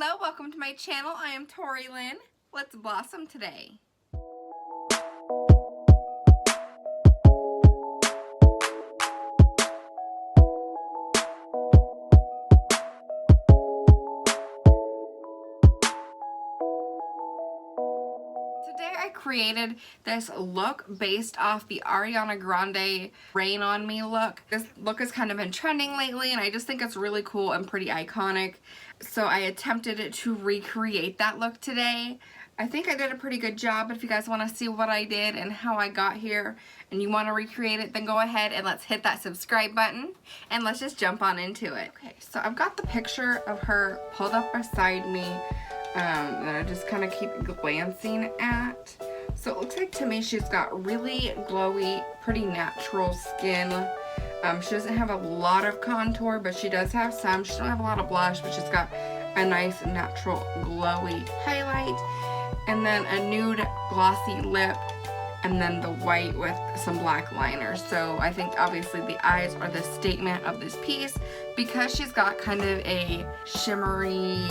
Hello, welcome to my channel. I am Tori Lynn. Let's blossom today. Today I created this look based off the Ariana Grande Rain on Me look. This look has kind of been trending lately and I just think it's really cool and pretty iconic. So I attempted to recreate that look today. I think I did a pretty good job, but if you guys want to see what I did and how I got here and you want to recreate it, then go ahead and let's hit that subscribe button and let's just jump on into it. Okay, so I've got the picture of her pulled up beside me that I just kind of keep glancing at. So it looks like to me she's got really glowy, pretty natural skin. She doesn't have a lot of contour, but she does have some. She doesn't have a lot of blush, but she's got a nice natural glowy highlight, and then a nude glossy lip, and then the white with some black liner. So I think obviously the eyes are the statement of this piece because she's got kind of a shimmery,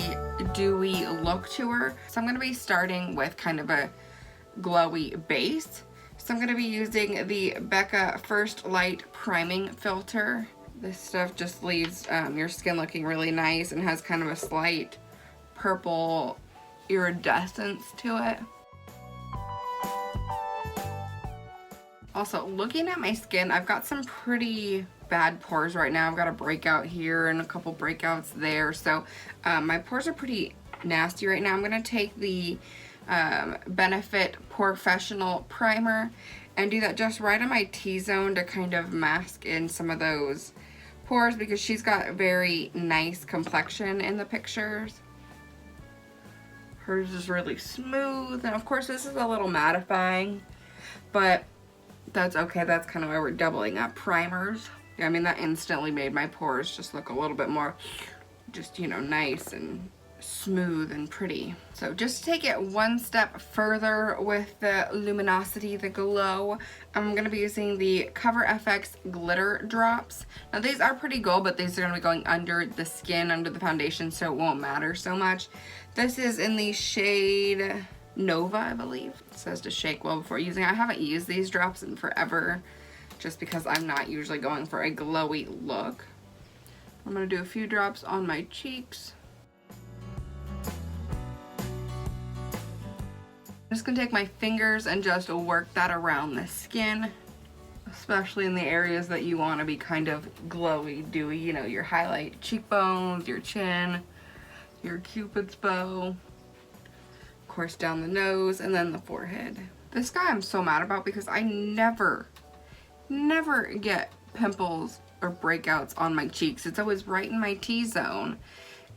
dewy look to her. So I'm going to be starting with kind of a glowy base. So I'm going to be using the Becca First Light Priming Filter. This stuff just leaves your skin looking really nice and has kind of a slight purple iridescence to it. Also, looking at my skin, I've got some pretty bad pores right now. I've got a breakout here and a couple breakouts there. So my pores are pretty nasty right now. I'm going to take the Benefit Porefessional Primer and do that just right on my T-zone to kind of mask in some of those pores because she's got a very nice complexion in the pictures. Hers is really smooth, and of course this is a little mattifying, but that's okay. That's kind of why we're doubling up primers. Yeah, I mean, that instantly made my pores just look a little bit more just, you know, nice and smooth and pretty. So just to take it one step further with the luminosity, the glow, I'm going to be using the Cover FX glitter drops. Now these are pretty gold, but these are going to be going under the skin, under the foundation, so it won't matter so much. This is in the shade Nova, I believe. It says to shake well before using. I haven't used these drops in forever just because I'm not usually going for a glowy look. I'm going to do a few drops on my cheeks. I'm just going to take my fingers and just work that around the skin, especially in the areas that you want to be kind of glowy, dewy, you know, your highlight cheekbones, your chin, your cupid's bow, of course down the nose, and then the forehead. This guy I'm so mad about because I never get pimples or breakouts on my cheeks. It's always right in my T-zone,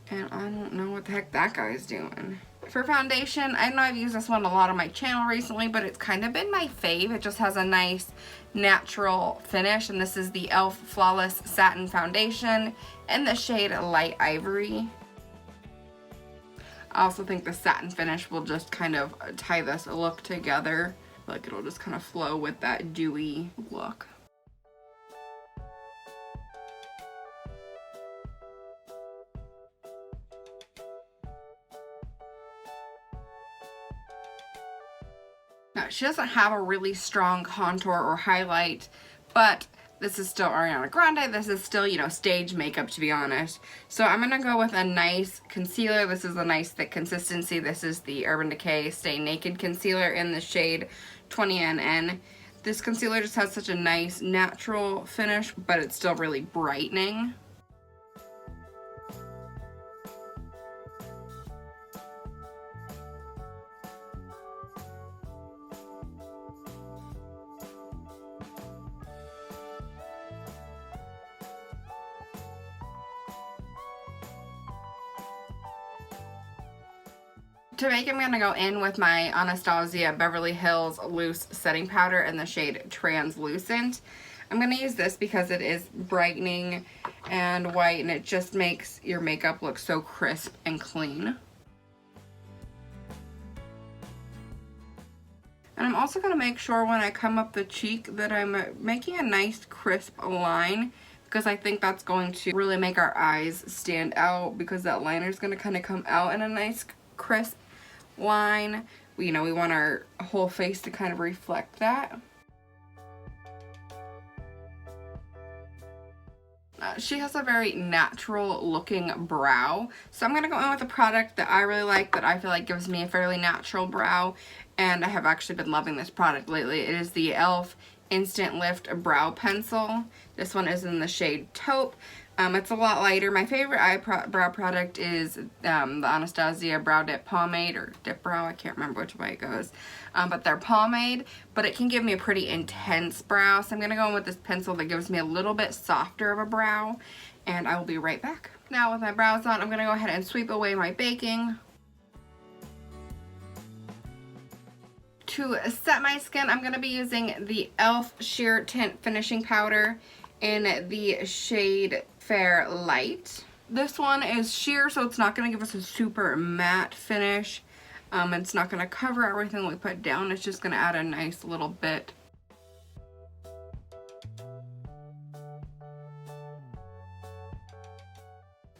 and I don't know what the heck that guy's doing. For foundation, I know I've used this one a lot on my channel recently, but it's kind of been my fave. It just has a nice natural finish, and this is the e.l.f. Flawless Satin Foundation in the shade Light Ivory. I also think the satin finish will just kind of tie this look together. Like it'll just kind of flow with that dewy look. Now, she doesn't have a really strong contour or highlight, but this is still Ariana Grande. This is still, you know, stage makeup, to be honest. So I'm going to go with a nice concealer. This is a nice thick consistency. This is the Urban Decay Stay Naked Concealer in the shade 20NN. This concealer just has such a nice natural finish, but it's still really brightening. To make it, I'm going to go in with my Anastasia Beverly Hills Loose Setting Powder in the shade Translucent. I'm going to use this because it is brightening and white, and it just makes your makeup look so crisp and clean. And I'm also going to make sure when I come up the cheek that I'm making a nice crisp line because I think that's going to really make our eyes stand out, because that liner is going to kind of come out in a nice crisp line. You know, we want our whole face to kind of reflect that. She has a very natural looking brow, so I'm going to go in with a product that I really like, that I feel like gives me a fairly natural brow, and I have actually been loving this product lately. It is the e.l.f. Instant Lift Brow Pencil. This one is in the shade Taupe. It's a lot lighter. My favorite brow product is the Anastasia Brow Dip Pomade, or Dip Brow, I can't remember which way it goes. But they're pomade, but it can give me a pretty intense brow. So I'm going to go in with this pencil that gives me a little bit softer of a brow, and I will be right back. Now with my brows on, I'm going to go ahead and sweep away my baking. To set my skin, I'm going to be using the e.l.f. Sheer Tint Finishing Powder in the shade Fair Light. This one is sheer, so it's not going to give us a super matte finish. It's not going to cover everything we put down. It's just going to add a nice little bit.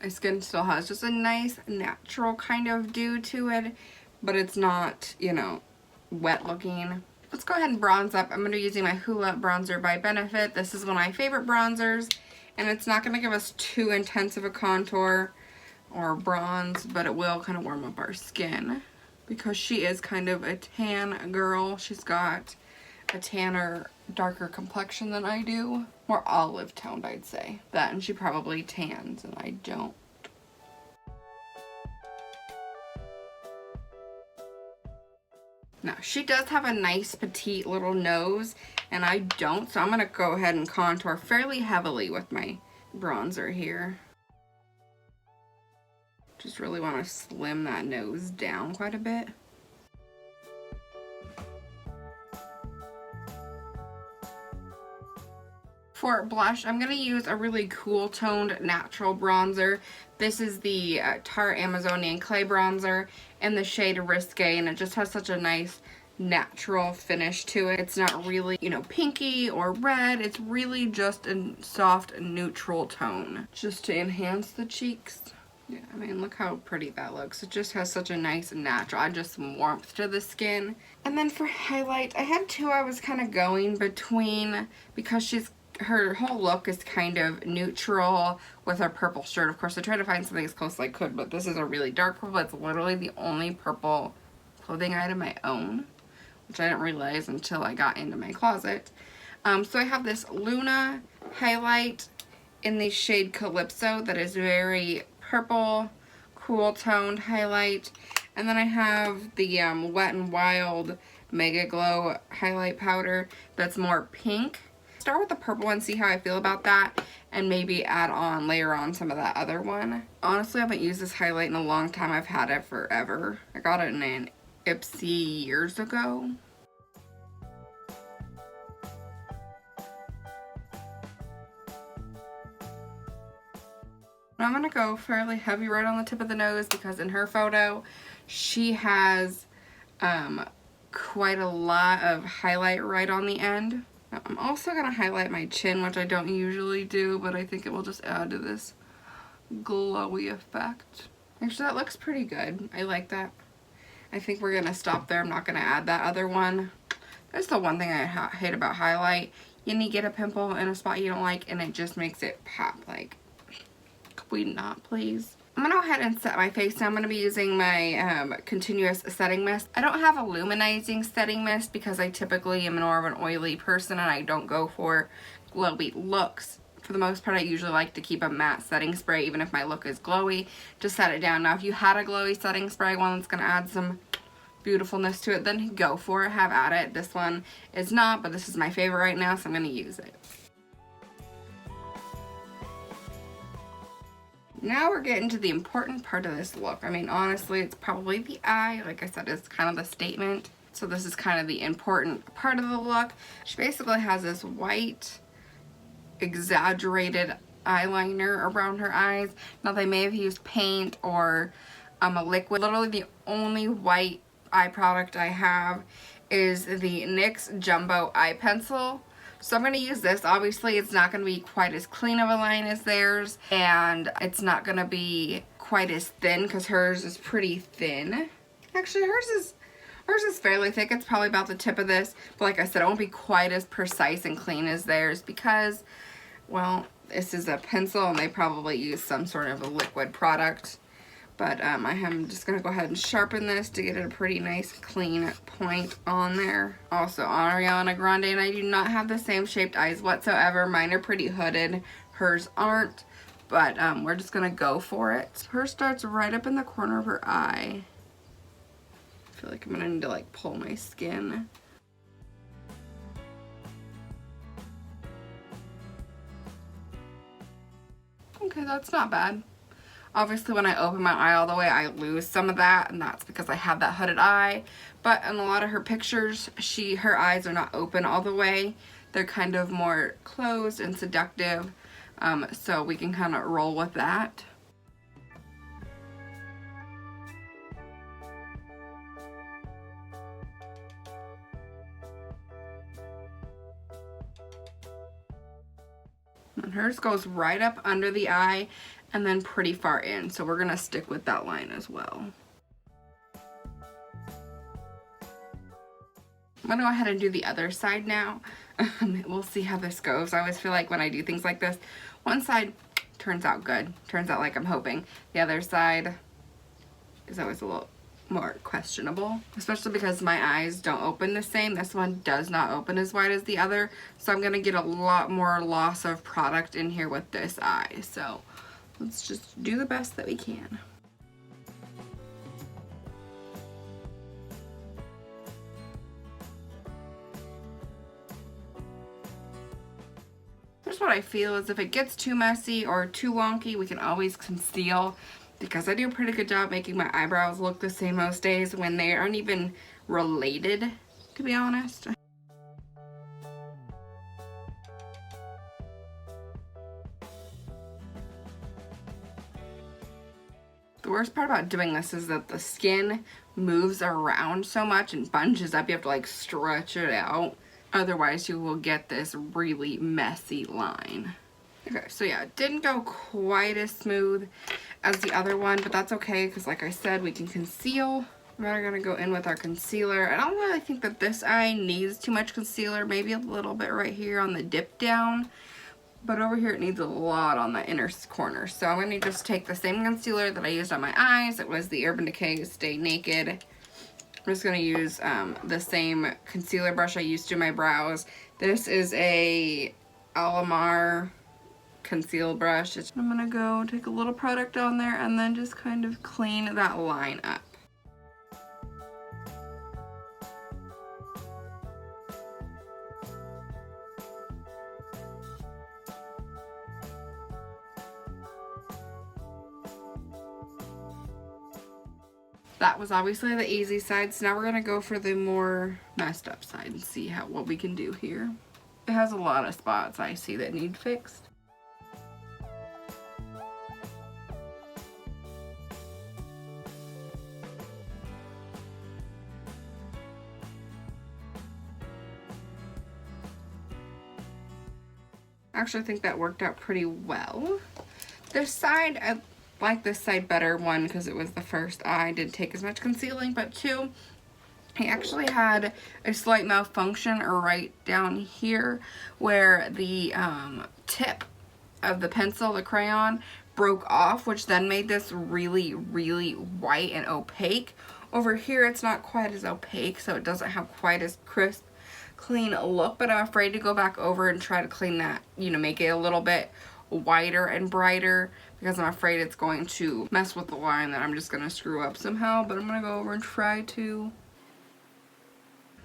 My skin still has just a nice natural kind of dew to it, but it's not, you know, wet looking. Let's go ahead and bronze up. I'm going to be using my Hoola bronzer by Benefit. This is one of my favorite bronzers, and it's not going to give us too intense of a contour or bronze, but it will kind of warm up our skin, because she is kind of a tan girl. She's got a tanner, darker complexion than I do. More olive toned, I'd say. That, and she probably tans, and I don't. Now, she does have a nice petite little nose, and I don't, so I'm going to go ahead and contour fairly heavily with my bronzer here. Just really want to slim that nose down quite a bit. For blush, I'm going to use a really cool toned natural bronzer. This is the Tarte Amazonian Clay Bronzer in the shade Risque, and it just has such a nice natural finish to it. It's not really, you know, pinky or red. It's really just a soft neutral tone, just to enhance the cheeks. Yeah, I mean, look how pretty that looks. It just has such a nice natural, just some warmth to the skin. And then for highlight, I had two I was kind of going between, because her whole look is kind of neutral with her purple shirt. Of course, I tried to find something as close as I could, but this is a really dark purple. It's literally the only purple clothing item I own, which I didn't realize until I got into my closet. So I have this Luna highlight in the shade Calypso that is very purple, cool toned highlight. And then I have the Wet n Wild Mega Glow highlight powder that's more pink. Start with the purple one, see how I feel about that, and maybe layer on some of that other one. Honestly, I haven't used this highlight in a long time. I've had it forever. I got it in an Ipsy years ago. Now I'm going to go fairly heavy right on the tip of the nose, because in her photo she has quite a lot of highlight right on the end. Now, I'm also going to highlight my chin, which I don't usually do, but I think it will just add to this glowy effect. Actually, that looks pretty good. I like that. I think we're going to stop there. I'm not going to add that other one. That's the one thing I hate about highlight. You need to get a pimple in a spot you don't like, and it just makes it pop. Like, could we not, please? I'm going to go ahead and set my face now. I'm going to be using my continuous setting mist. I don't have a luminizing setting mist because I typically am more of an oily person and I don't go for glowy looks. For the most part, I usually like to keep a matte setting spray even if my look is glowy to set it down. Now, if you had a glowy setting spray, one that's going to add some beautifulness to it, then go for it. Have at it. This one is not, but this is my favorite right now, so I'm going to use it. Now we're getting to the important part of this look. I mean, honestly, it's probably the eye. Like I said, it's kind of the statement. So this is kind of the important part of the look. She basically has this white, exaggerated eyeliner around her eyes. Now, they may have used paint or a liquid. Literally, the only white eye product I have is the NYX Jumbo Eye Pencil. So I'm going to use this. Obviously, it's not going to be quite as clean of a line as theirs, and it's not going to be quite as thin because hers is pretty thin. Actually, hers is fairly thick. It's probably about the tip of this, but like I said, it won't be quite as precise and clean as theirs because, well, this is a pencil and they probably use some sort of a liquid product. But I am just going to go ahead and sharpen this to get it a pretty nice clean point on there. Also, Ariana Grande and I do not have the same shaped eyes whatsoever. Mine are pretty hooded. Hers aren't. But we're just going to go for it. Hers starts right up in the corner of her eye. I feel like I'm going to need to like pull my skin. Okay, that's not bad. Obviously, when I open my eye all the way, I lose some of that, and that's because I have that hooded eye. But in a lot of her pictures, her eyes are not open all the way. They're kind of more closed and seductive, so we can kind of roll with that. And hers goes right up under the eye and then pretty far in, so we're gonna stick with that line as well. I'm gonna go ahead and do the other side now. We'll see how this goes. I always feel like when I do things like this, one side turns out good, turns out like I'm hoping. The other side is always a little more questionable, especially because my eyes don't open the same. This one does not open as wide as the other, so I'm gonna get a lot more loss of product in here with this eye. So let's just do the best that we can. Here's what I feel is if it gets too messy or too wonky, we can always conceal, because I do a pretty good job making my eyebrows look the same most days when they aren't even related, to be honest. The worst part about doing this is that the skin moves around so much and bunches up. You have to like stretch it out. Otherwise you will get this really messy line. Okay, so yeah, it didn't go quite as smooth as the other one, but that's okay because like I said, we can conceal. We're gonna go in with our concealer. I don't really think that this eye needs too much concealer, maybe a little bit right here on the dip down. But over here it needs a lot on the inner corner. So I'm going to just take the same concealer that I used on my eyes. It was the Urban Decay Stay Naked. I'm just going to use the same concealer brush I used to my brows. This is a Alamar conceal brush. I'm going to go take a little product on there and then just kind of clean that line up. That was obviously the easy side, so now we're going to go for the more messed up side and see what we can do here. It has a lot of spots I see that need fixed. I actually think that worked out pretty well. This side, I like this side better. One, because it was the first eye, didn't take as much concealing, but two, I actually had a slight malfunction right down here where the tip of the pencil, the crayon, broke off, which then made this really, really white and opaque. Over here, it's not quite as opaque, so it doesn't have quite as crisp, clean look, but I'm afraid to go back over and try to clean that, you know, make it a little bit whiter and brighter, because I'm afraid it's going to mess with the line that I'm just going to screw up somehow. But I'm going to go over and try to.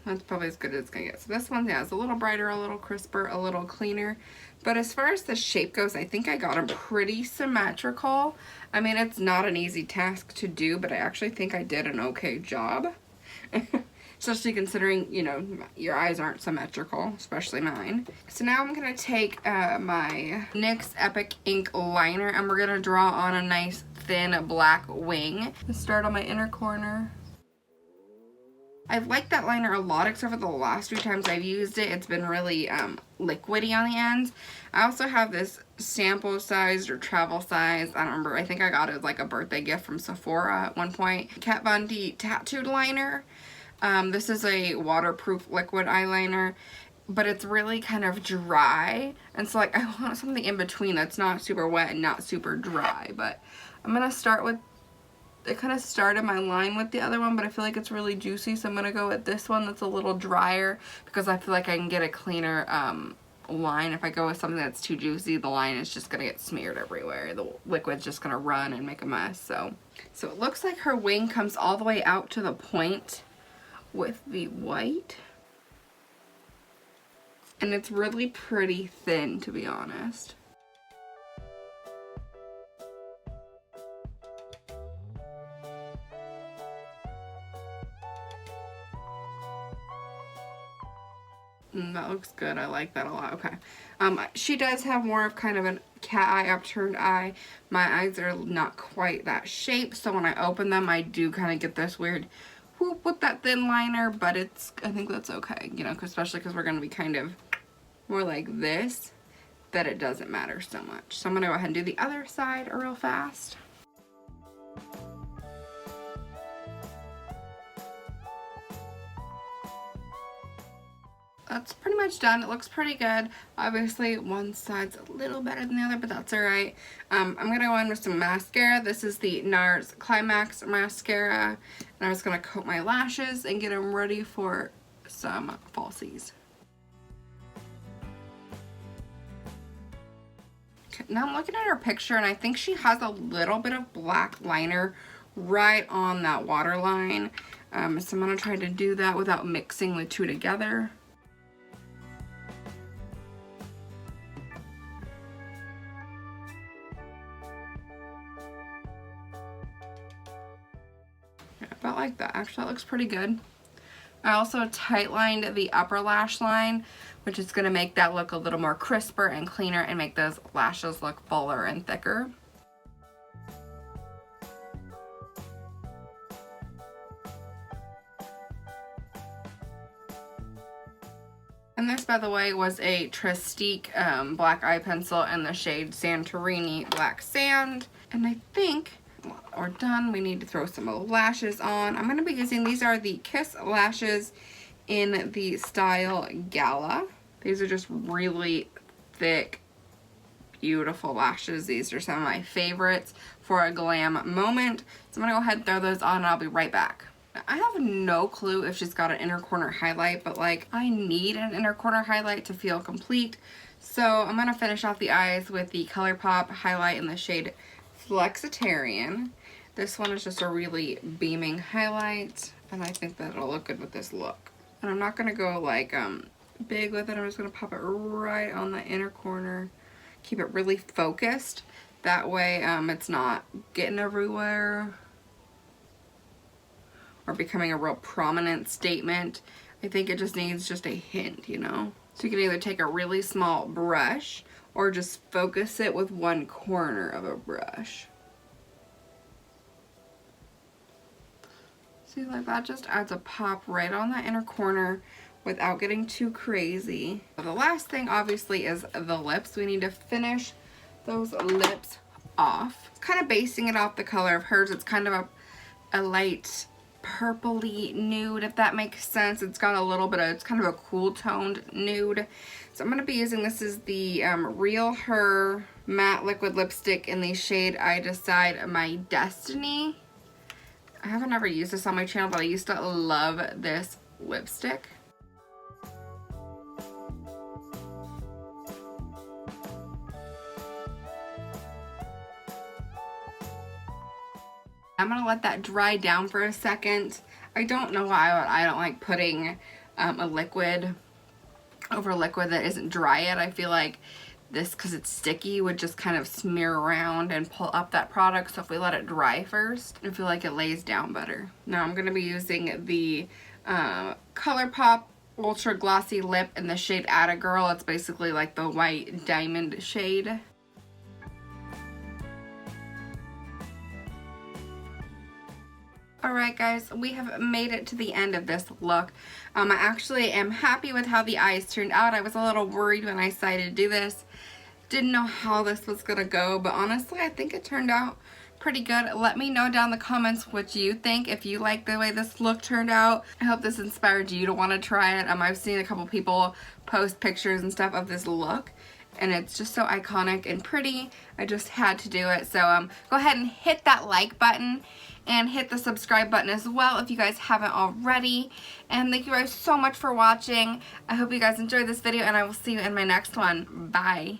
That's probably as good as it's going to get. So this one, yeah, is a little brighter, a little crisper, a little cleaner. But as far as the shape goes, I think I got them pretty symmetrical. I mean, it's not an easy task to do, but I actually think I did an okay job. Especially considering, you know, your eyes aren't symmetrical, especially mine. So now I'm going to take my NYX Epic Ink liner, and we're going to draw on a nice thin black wing. Let's start on my inner corner. I've liked that liner a lot, except for the last few times I've used it, it's been really liquidy on the ends. I also have this sample sized or travel size, I don't remember, I think I got it as like a birthday gift from Sephora at one point, Kat Von D tattooed liner. This is a waterproof liquid eyeliner, but it's really kind of dry, and so like I want something in between that's not super wet and not super dry. But I'm gonna start with, I kind of started my line with the other one, but I feel like it's really juicy, so I'm gonna go with this one that's a little drier, because I feel like I can get a cleaner line. If I go with something that's too juicy, the line is just gonna get smeared everywhere. The liquid's just gonna run and make a mess. So it looks like her wing comes all the way out to the point with the white, and it's really pretty thin, to be honest. That looks good. I like that a lot. Okay. She does have more of kind of a cat eye, upturned eye. My eyes are not quite that shape, so when I open them, I do kind of get this weird whoop with that thin liner, but I think that's okay, you know, especially because we're going to be kind of more like this, that it doesn't matter so much. So I'm going to go ahead and do the other side real fast. That's pretty much done. It looks pretty good. Obviously one side's a little better than the other, but that's alright. I'm gonna go in with some mascara. This is the NARS Climax mascara, and I'm just gonna coat my lashes and get them ready for some falsies. Okay, now I'm looking at her picture, and I think she has a little bit of black liner right on that waterline. So I'm gonna try to do that without mixing the two together. About like that. Actually, that looks pretty good. I also tight lined the upper lash line, which is going to make that look a little more crisper and cleaner and make those lashes look fuller and thicker. And this, by the way, was a Tristique black eye pencil in the shade Santorini Black Sand. And I think we're done. We need to throw some lashes on. I'm going to be using, these are the Kiss lashes in the style Gala. These are just really thick, beautiful lashes. These are some of my favorites for a glam moment. So I'm going to go ahead and throw those on, and I'll be right back. I have no clue if she's got an inner corner highlight, but like I need an inner corner highlight to feel complete. So I'm going to finish off the eyes with the ColourPop highlight in the shade Flexitarian. This one is just a really beaming highlight, and I think that it'll look good with this look. And I'm not going to go like big with it. I'm just going to pop it right on the inner corner. Keep it really focused. That way it's not getting everywhere or becoming a real prominent statement. I think it just needs just a hint, you know? So you can either take a really small brush or just focus it with one corner of a brush. See, like that just adds a pop right on that inner corner without getting too crazy. The last thing obviously is the lips. We need to finish those lips off. Kind of basing it off the color of hers. It's kind of a light purpley nude, if that makes sense. It's got a little bit of, it's kind of a cool toned nude. So I'm going to be using, this is the Real Her matte liquid lipstick in the shade I Decide My Destiny. I haven't ever used this on my channel, but I used to love this lipstick. I'm going to let that dry down for a second. I don't know why I don't like putting a liquid over liquid that isn't dry yet. I feel like this, because it's sticky, would just kind of smear around and pull up that product. So if we let it dry first, I feel like it lays down better. Now I'm going to be using the ColourPop Ultra Glossy Lip in the shade Atta Girl. It's basically like the white diamond shade. Alright guys, we have made it to the end of this look. I actually am happy with how the eyes turned out. I was a little worried when I decided to do this. Didn't know how this was going to go, but honestly I think it turned out pretty good. Let me know down in the comments what you think, if you like the way this look turned out. I hope this inspired you to want to try it. I've seen a couple people post pictures and stuff of this look, and it's just so iconic and pretty. I just had to do it. So go ahead and hit that like button and hit the subscribe button as well if you guys haven't already. And thank you guys so much for watching. I hope you guys enjoyed this video, and I will see you in my next one. Bye.